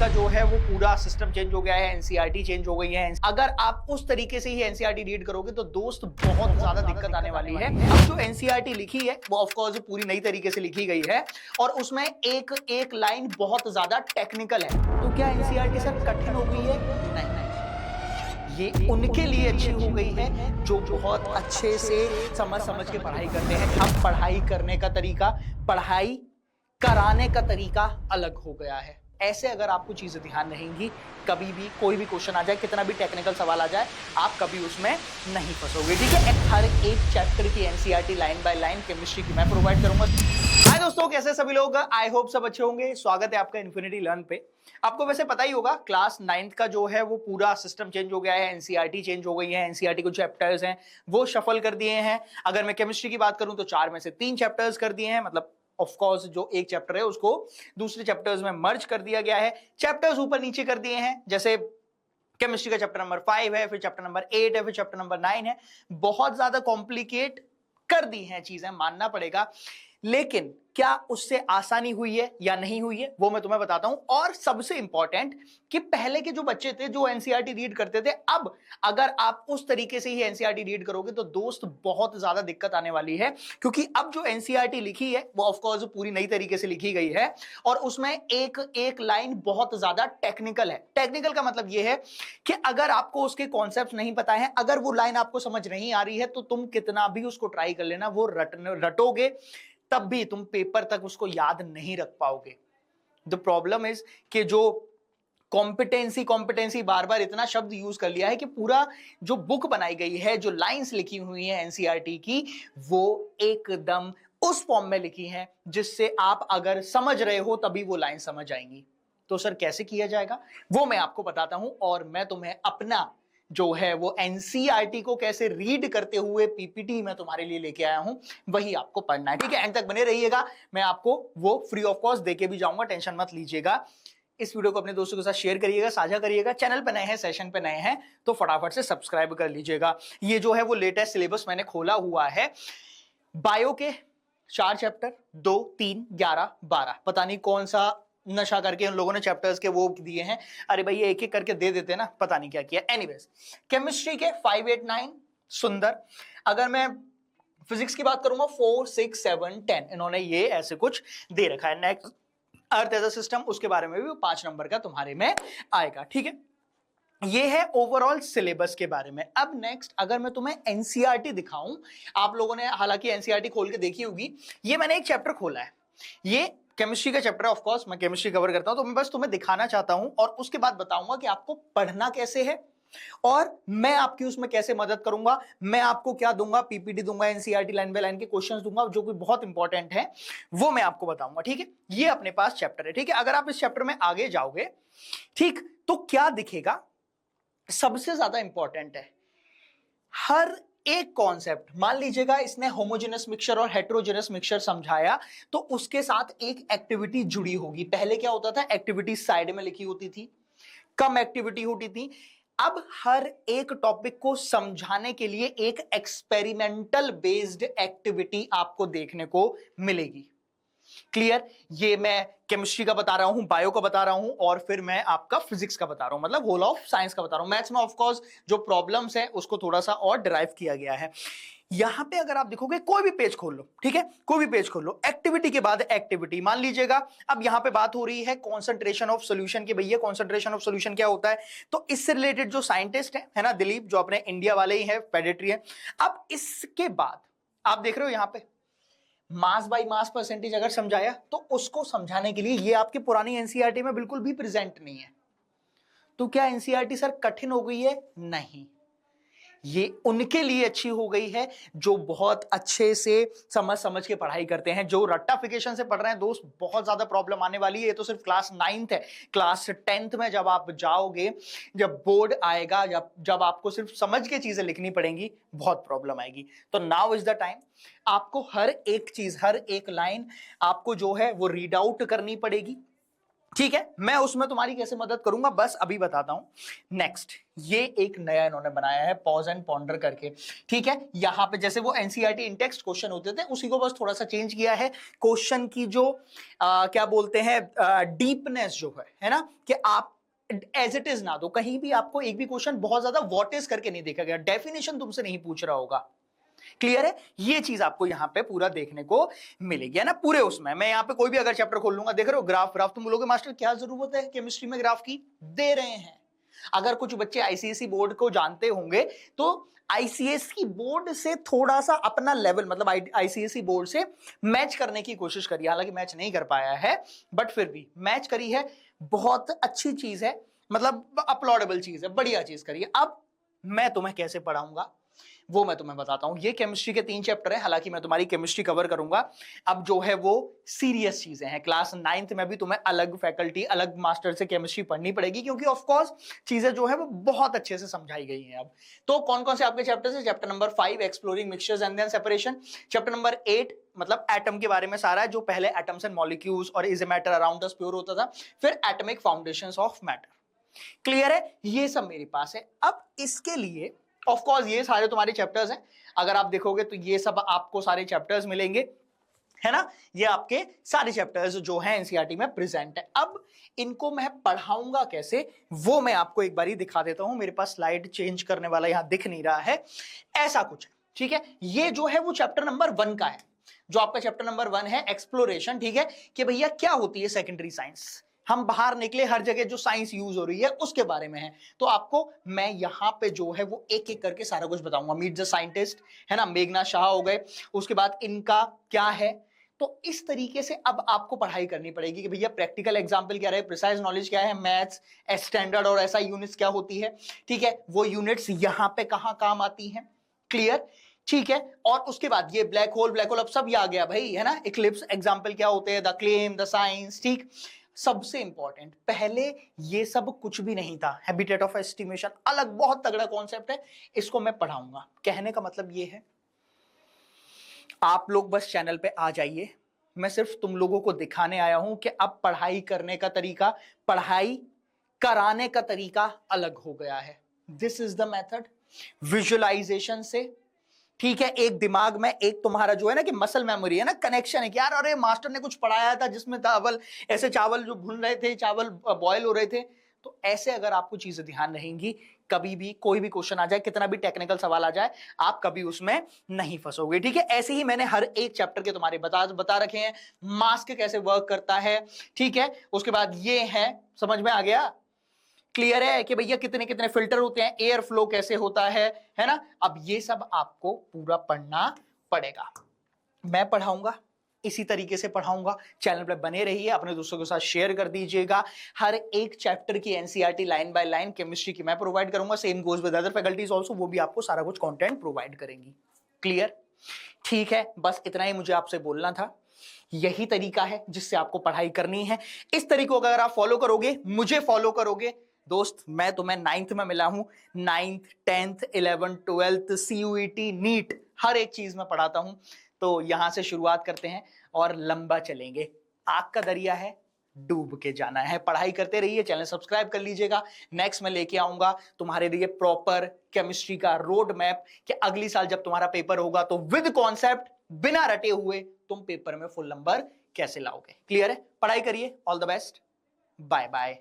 का जो है वो पूरा सिस्टम चेंज हो गया है, एनसीईआरटी चेंज हो गई है। अगर आप उस तरीके से ही एनसीईआरटी रीड करोगे तो दोस्त बहुत ज्यादा दिक्कत आने वाली है। अब जो एनसीईआरटी लिखी है वो ऑफ कोर्स पूरी नई तरीके से लिखी गई है और उसमें एक एक लाइन बहुत ज्यादा टेक्निकल है। तो क्या एनसीईआरटी सर कठिन हो गई है? नहीं, ये उनके लिए अच्छी हो गई है जो बहुत अच्छे से समझ के पढ़ाई करते हैं। अब पढ़ाई करने का तरीका, पढ़ाई कराने का तरीका अलग हो गया है। ऐसे अगर आपको चीजें ध्यान रहेंगी, कभी भी कोई भी क्वेश्चन आ जाए, कितना भी टेक्निकल सवाल आ जाए, आप कभी उसमें नहीं फंसोगे। ठीक है, हर एक चैप्टर की NCERT line by line chemistry की मैं प्रोवाइड करूंगा। हाय दोस्तों, कैसे सभी लोग? आई होप सब अच्छे होंगे। स्वागत है आपका इन्फिनिटी लर्न पे। आपको वैसे पता ही होगा क्लास 9th का जो है वो पूरा सिस्टम चेंज हो गया है, एनसीईआरटी चेंज हो गई है। एनसीईआरटी को चैप्टर्स हैं वो शफल कर दिए हैं। अगर मैं केमिस्ट्री की बात करूं तो 4 में से 3 चैप्टर्स कर दिए हैं। मतलब ऑफ कोर्स जो एक चैप्टर है उसको दूसरे चैप्टर्स में मर्ज कर दिया गया है। चैप्टर्स ऊपर नीचे कर दिए हैं, जैसे केमिस्ट्री का चैप्टर नंबर 5 है, फिर चैप्टर नंबर 8 है, फिर चैप्टर नंबर 9 है। बहुत ज्यादा कॉम्प्लिकेट कर दी हैं चीजें, मानना पड़ेगा। लेकिन क्या उससे आसानी हुई है या नहीं हुई है वो मैं तुम्हें बताता हूं। और सबसे इंपॉर्टेंट कि पहले के जो बच्चे थे जो एनसीईआरटी रीड करते थे, अब अगर आप उस तरीके से ही एनसीईआरटी रीड करोगे तो दोस्त बहुत ज्यादा दिक्कत आने वाली है। क्योंकि अब जो एनसीईआरटी लिखी है वो ऑफ कोर्स पूरी नई तरीके से लिखी गई है और उसमें एक एक लाइन बहुत ज्यादा टेक्निकल है। टेक्निकल का मतलब यह है कि अगर आपको उसके कॉन्सेप्ट नहीं पता है, अगर वो लाइन आपको समझ नहीं आ रही है, तो तुम कितना भी उसको ट्राई कर लेना, वो रटोगे तब भी तुम पेपर तक उसको याद नहीं रख पाओगे। द प्रॉब्लम इज कि जो कॉम्पिटेंसी बार बार इतना शब्द यूज कर लिया है कि पूरा जो बुक बनाई गई है, जो लाइंस लिखी हुई है एनसीईआरटी की, वो एकदम उस फॉर्म में लिखी है जिससे आप अगर समझ रहे हो तभी वो लाइन समझ आएंगी। तो सर कैसे किया जाएगा वो मैं आपको बताता हूं, और मैं तुम्हें अपना जो है वो एनसीईआरटी को कैसे रीड करते हुए पीपीटी मैं तुम्हारे लिए लेके आया हूं, वही आपको पढ़ना है। ठीक है, एंड तक बने रहिएगा, मैं आपको वो फ्री ऑफ कॉस्ट देके भी जाऊंगा, टेंशन मत लीजिएगा। इस वीडियो को अपने दोस्तों के साथ शेयर करिएगा, साझा करिएगा। चैनल पे नए हैं, सेशन पे नए हैं तो फटाफट से सब्सक्राइब कर लीजिएगा। ये जो है वो लेटेस्ट सिलेबस मैंने खोला हुआ है। बायो के 4 चैप्टर, 2, 3, 11, 12, पता नहीं कौन सा नशा करके उन लोगों ने चैप्टर्स के वो दिए हैं। अरे भाई ये एक एक करके दे देते ना, पता नहीं क्या किया। एनीवेज, केमिस्ट्री के 5, 8, 9 सुंदर। अगर मैं फिजिक्स की बात करूंगा 4, 6, 7, 10 इन्होंने ये ऐसे कुछ दे रखा है। Next earth as a system, उसके बारे में भी 5 नंबर का तुम्हारे में आएगा। ठीक है, ये है ओवरऑल सिलेबस के बारे में। अब नेक्स्ट अगर मैं तुम्हें एनसीईआरटी दिखाऊं, आप लोगों ने हालांकि एनसीईआरटी खोल के देखी होगी, ये मैंने एक चैप्टर खोला है, ये केमिस्ट्री का चैप्टर है। ऑफ कोर्स मैं केमिस्ट्री कवर करता हूं, तो मैं बस तुम्हें दिखाना चाहता हूं और उसके बाद बताऊंगा कि आपको पढ़ना कैसे है और मैं आपकी उसमें कैसे मदद करूंगा। मैं आपको क्या दूंगा, पीपीटी दूंगा, एनसीईआरटी लाइन बाय लाइन के क्वेश्चंस दूंगा जो कि बहुत इंपॉर्टेंट है, वो मैं आपको बताऊंगा। ठीक है, ये अपने पास चैप्टर है। ठीक है, अगर आप इस चैप्टर में आगे जाओगे, ठीक, तो क्या दिखेगा, सबसे ज्यादा इंपॉर्टेंट है हर एक कॉन्सेप्ट। मान लीजिएगा इसने होमोजेनस मिक्सचर और हेटेरोजेनस मिक्सचर समझाया, तो उसके साथ एक एक्टिविटी जुड़ी होगी। पहले क्या होता था, एक्टिविटी साइड में लिखी होती थी, कम एक्टिविटी होती थी। अब हर एक टॉपिक को समझाने के लिए एक एक्सपेरिमेंटल बेस्ड एक्टिविटी आपको देखने को मिलेगी। क्लियर? ये मैं केमिस्ट्री का बता रहा हूं, बायो का बता रहा हूं, और फिर मैं आपका फिजिक्स का बता रहा हूं, मतलब होल ऑफ साइंस का बता रहा हूं। मैथ्स में ऑफ कोर्स जो प्रॉब्लम्स है उसको थोड़ा सा और डिराइव किया गया है। यहां पे अगर आप देखोगे, कोई भी पेज खोल लो, ठीक है, कोई भी पेज खोल लो, एक्टिविटी के बाद एक्टिविटी मान लीजिएगा। अब यहां पे बात हो रही है कॉन्सेंट्रेशन ऑफ सॉल्यूशन की। भैया कॉन्सेंट्रेशन ऑफ सॉल्यूशन क्या होता है? तो इससे रिलेटेड जो साइंटिस्ट है ना, दिलीप, जो अपने इंडिया वाले ही है, पेडिट्री है। अब इसके बाद आप देख रहे हो यहां पे मास बाय मास परसेंटेज अगर समझाया, तो उसको समझाने के लिए ये आपकी पुरानी एनसीईआरटी में बिल्कुल भी प्रेजेंट नहीं है। तो क्या एनसीईआरटी सर कठिन हो गई है? नहीं, ये उनके लिए अच्छी हो गई है जो बहुत अच्छे से समझ के पढ़ाई करते हैं। जो रट्टाफिकेशन से पढ़ रहे हैं दोस्त, बहुत ज्यादा प्रॉब्लम आने वाली है। ये तो सिर्फ क्लास 9th है। क्लास 10th में जब आप जाओगे, जब बोर्ड आएगा, जब आपको सिर्फ समझ के चीजें लिखनी पड़ेंगी, बहुत प्रॉब्लम आएगी। तो नाउ इज द टाइम, आपको हर एक चीज, हर एक लाइन आपको जो है वो रीड आउट करनी पड़ेगी। ठीक है, मैं उसमें तुम्हारी कैसे मदद करूंगा बस अभी बताता हूं। नेक्स्ट, ये एक नया इन्होंने बनाया है पॉज एंड पॉन्डर करके। ठीक है, यहां पे जैसे वो एनसीईआरटी इन टेक्स्ट क्वेश्चन होते थे उसी को बस थोड़ा सा चेंज किया है। क्वेश्चन की जो क्या बोलते हैं डीपनेस जो है ना, कि आप एज इट इज ना दो, कहीं भी आपको एक भी क्वेश्चन बहुत ज्यादा व्हाट इज करके नहीं देखा गया, डेफिनेशन तुमसे नहीं पूछ रहा होगा। क्लियर है, ये चीज आपको यहां पे पूरा देखने को मिलेगी, है ना। पूरे उसमें मैं यहां पे कोई भी अगर चैप्टर खोल लूंगा, देख रहे हो ग्राफ ग्राफ, तुम बोलोगे मास्टर क्या जरूरत है केमिस्ट्री में ग्राफ की, दे रहे हैं। अगर कुछ बच्चे आईसीएसई बोर्ड को जानते होंगे तो आईसीएसई बोर्ड से थोड़ा सा अपना लेवल, मतलब आईसीएसई बोर्ड से मैच करने की कोशिश करिए, हालांकि मैच नहीं कर पाया है बट फिर भी मैच करी है, बहुत अच्छी चीज है, मतलब अपलॉडेबल चीज है, बढ़िया चीज करिए। अब मैं तुम्हें कैसे पढ़ाऊंगा वो मैं तुम्हें बताता हूं। ये केमिस्ट्री के 3 चैप्टर है, हालांकि मैं तुम्हारी केमिस्ट्री कवर करूंगा। अब जो है वो सीरियस चीजें हैं, क्लास 9th में भी तुम्हें अलग फैकल्टी, अलग मास्टर से केमिस्ट्री पढ़नी पड़ेगी, क्योंकि ऑफ कोर्स चीजें जो है वो बहुत अच्छे से समझाई गई हैं। अब तो कौन कौन से आपके चैप्टर्स हैं? Chapter number 5 exploring mixtures and then separation, chapter number 8 मतलब एटम के बारे में सारा है, जो पहले एटम्स एंड मॉलिक्यूल्स और is a matter around us pure होता था, फिर atomic foundations of matter. Clear है, ये सब मेरे पास है। अब इसके लिए ऑफ कोर्स ये सारे तुम्हारे चैप्टर्स हैं, अगर आप देखोगे तो ये सब आपको सारे चैप्टर्स मिलेंगे, है ना। ये आपके सारे चैप्टर्स जो हैं एनसीईआरटी में प्रेजेंट है। अब इनको मैं पढ़ाऊंगा कैसे वो मैं आपको एक बारी दिखा देता हूं। मेरे पास स्लाइड चेंज करने वाला यहां दिख नहीं रहा है, ऐसा कुछ है। ठीक है, ये जो है वो चैप्टर नंबर 1 का है, जो आपका चैप्टर नंबर 1 है एक्सप्लोरेशन। ठीक है, कि भैया क्या होती है सेकेंडरी साइंस, हम बाहर निकले हर जगह जो साइंस यूज हो रही है उसके बारे में है। तो आपको मैं यहां पे जो है वो एक एक करके सारा कुछ बताऊंगा। मीट द साइंटिस्ट, है ना, मेघना शाह हो गए, उसके बाद इनका क्या है। तो इस तरीके से अब आपको पढ़ाई करनी पड़ेगी कि भैया प्रैक्टिकल एग्जांपल क्या रहे, प्रिसाइज नॉलेज क्या है, मैथ्स, स्टैंडर्ड और ऐसा यूनिट्स क्या होती है। ठीक है, वो यूनिट्स यहां पे कहां काम आती हैं। क्लियर, ठीक है। और उसके बाद ये ब्लैक होल, ब्लैक होल अब सब ये आ गया भाई, है ना। इक्लिप्स एग्जांपल क्या होते हैं, द क्लेम, द साइंस। ठीक, सबसे इंपॉर्टेंट, पहले ये सब कुछ भी नहीं था, हैबिटेट ऑफ एस्टिमेशन अलग बहुत तगड़ा कॉन्सेप्ट है, इसको मैं पढ़ाऊंगा। कहने का मतलब ये है, आप लोग बस चैनल पे आ जाइए, मैं सिर्फ तुम लोगों को दिखाने आया हूं कि अब पढ़ाई करने का तरीका, पढ़ाई कराने का तरीका अलग हो गया है। This is the method visualization से। ठीक है, एक दिमाग में एक तुम्हारा जो है ना कि मसल मेमोरी है ना, कनेक्शन है कि यार अरे मास्टर ने कुछ पढ़ाया था जिसमें चावल ऐसे, चावल जो भून रहे थे, चावल बॉयल हो रहे थे। तो ऐसे अगर आपको चीजें ध्यान रहेंगी, कभी भी कोई भी क्वेश्चन आ जाए, कितना भी टेक्निकल सवाल आ जाए, आप कभी उसमें नहीं फंसोगे। ठीक है, ऐसे ही मैंने हर एक चैप्टर के तुम्हारे बता रखे हैं, मास्क कैसे वर्क करता है। ठीक है, उसके बाद ये है, समझ में आ गया, क्लियर है कि भैया कितने कितने फिल्टर होते हैं, एयर फ्लो कैसे होता है ना। अब ये सब आपको पूरा पढ़ना पड़ेगा, मैं पढ़ाऊंगा, इसी तरीके से पढ़ाऊंगा। चैनल पर बने रहिए, अपने दोस्तों के साथ शेयर कर दीजिएगा। हर एक चैप्टर की NCERT line by line chemistry की मैं प्रोवाइड करूंगा, same goes with other faculties also, वो भी आपको सारा कुछ कंटेंट प्रोवाइड करेंगी। क्लियर, ठीक है, बस इतना ही मुझे आपसे बोलना था। यही तरीका है जिससे आपको पढ़ाई करनी है। इस तरीके को अगर आप फॉलो करोगे, मुझे फॉलो करोगे, दोस्त मैं तुम्हें 9th में मिला हूं, 9th 10th 11th 12th CUET NEET हर एक चीज में पढ़ाता हूं। तो यहां से शुरुआत करते हैं और लंबा चलेंगे, आग का दरिया है, डूब के जाना है। पढ़ाई करते रहिए, चैनल सब्सक्राइब कर लीजिएगा। नेक्स्ट मैं लेके आऊंगा तुम्हारे लिए प्रॉपर केमिस्ट्री का रोड मैप, कि अगली साल जब तुम्हारा पेपर होगा तो विद कॉन्सेप्ट, बिना रटे हुए तुम पेपर में फुल नंबर कैसे लाओगे। क्लियर है, पढ़ाई करिए, all the best, bye bye.